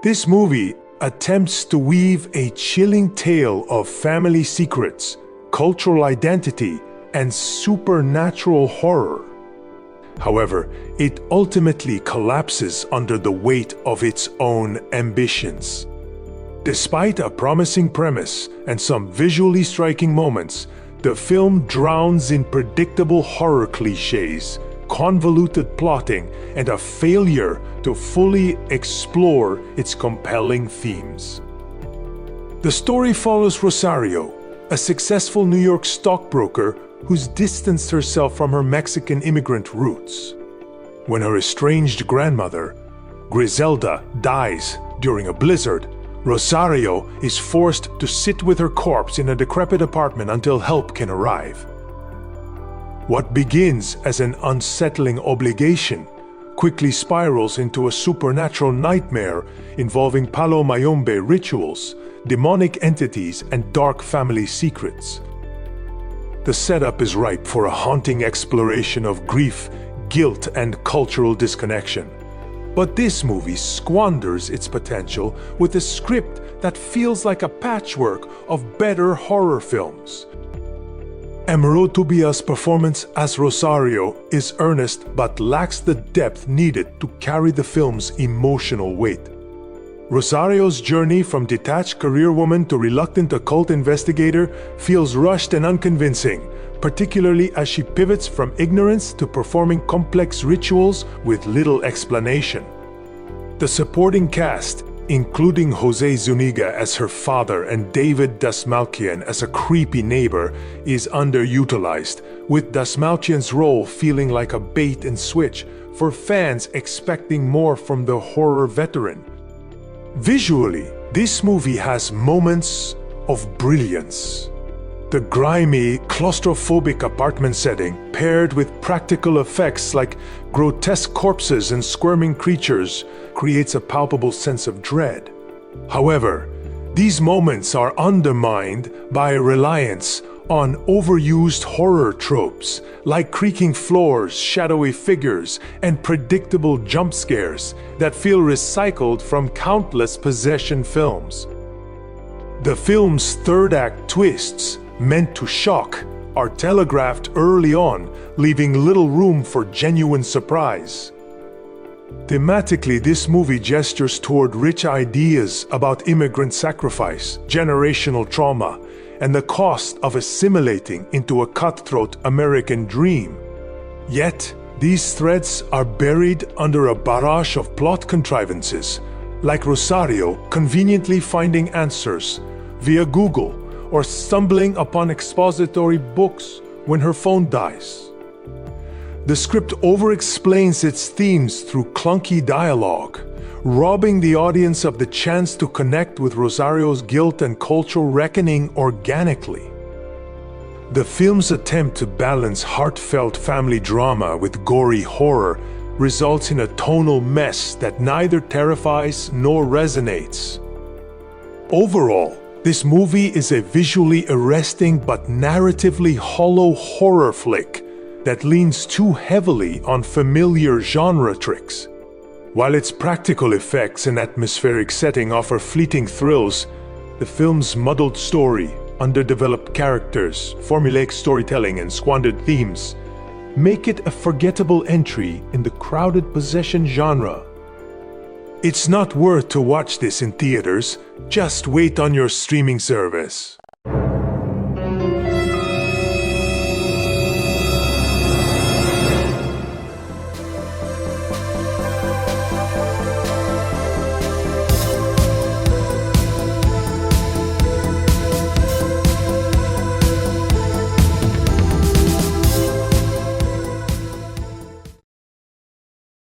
This movie attempts to weave a chilling tale of family secrets, cultural identity, and supernatural horror. However, it ultimately collapses under the weight of its own ambitions. Despite a promising premise and some visually striking moments, the film drowns in predictable horror cliches, convoluted plotting, and a failure to fully explore its compelling themes. The story follows Rosario, a successful New York stockbroker who's distanced herself from her Mexican immigrant roots. When her estranged grandmother, Griselda, dies during a blizzard, Rosario is forced to sit with her corpse in a decrepit apartment until help can arrive. What begins as an unsettling obligation quickly spirals into a supernatural nightmare involving Palo Mayombe rituals, demonic entities, and dark family secrets. The setup is ripe for a haunting exploration of grief, guilt, and cultural disconnection. But this movie squanders its potential with a script that feels like a patchwork of better horror films. Emeraude Toubia's performance as Rosario is earnest but lacks the depth needed to carry the film's emotional weight. Rosario's journey from detached career woman to reluctant occult investigator feels rushed and unconvincing, particularly as she pivots from ignorance to performing complex rituals with little explanation. The supporting cast, including José Zúñiga as her father and David Dastmalchian as a creepy neighbor, is underutilized, with Dastmalchian's role feeling like a bait and switch for fans expecting more from the horror veteran. Visually, this movie has moments of brilliance. The grimy, claustrophobic apartment setting, paired with practical effects like grotesque corpses and squirming creatures, creates a palpable sense of dread. However, these moments are undermined by a reliance on overused horror tropes like creaking floors, shadowy figures, and predictable jump scares that feel recycled from countless possession films. The film's third act twists, meant to shock, are telegraphed early on, leaving little room for genuine surprise. Thematically, this movie gestures toward rich ideas about immigrant sacrifice, generational trauma, and the cost of assimilating into a cutthroat American dream. Yet, these threads are buried under a barrage of plot contrivances, like Rosario conveniently finding answers via Google or stumbling upon expository books when her phone dies. The script over-explains its themes through clunky dialogue, robbing the audience of the chance to connect with Rosario's guilt and cultural reckoning organically. The film's attempt to balance heartfelt family drama with gory horror results in a tonal mess that neither terrifies nor resonates. Overall, this movie is a visually arresting but narratively hollow horror flick that leans too heavily on familiar genre tricks. While its practical effects and atmospheric setting offer fleeting thrills, the film's muddled story, underdeveloped characters, formulaic storytelling, and squandered themes make it a forgettable entry in the crowded possession genre. It's not worth to watch this in theaters, just wait on your streaming service.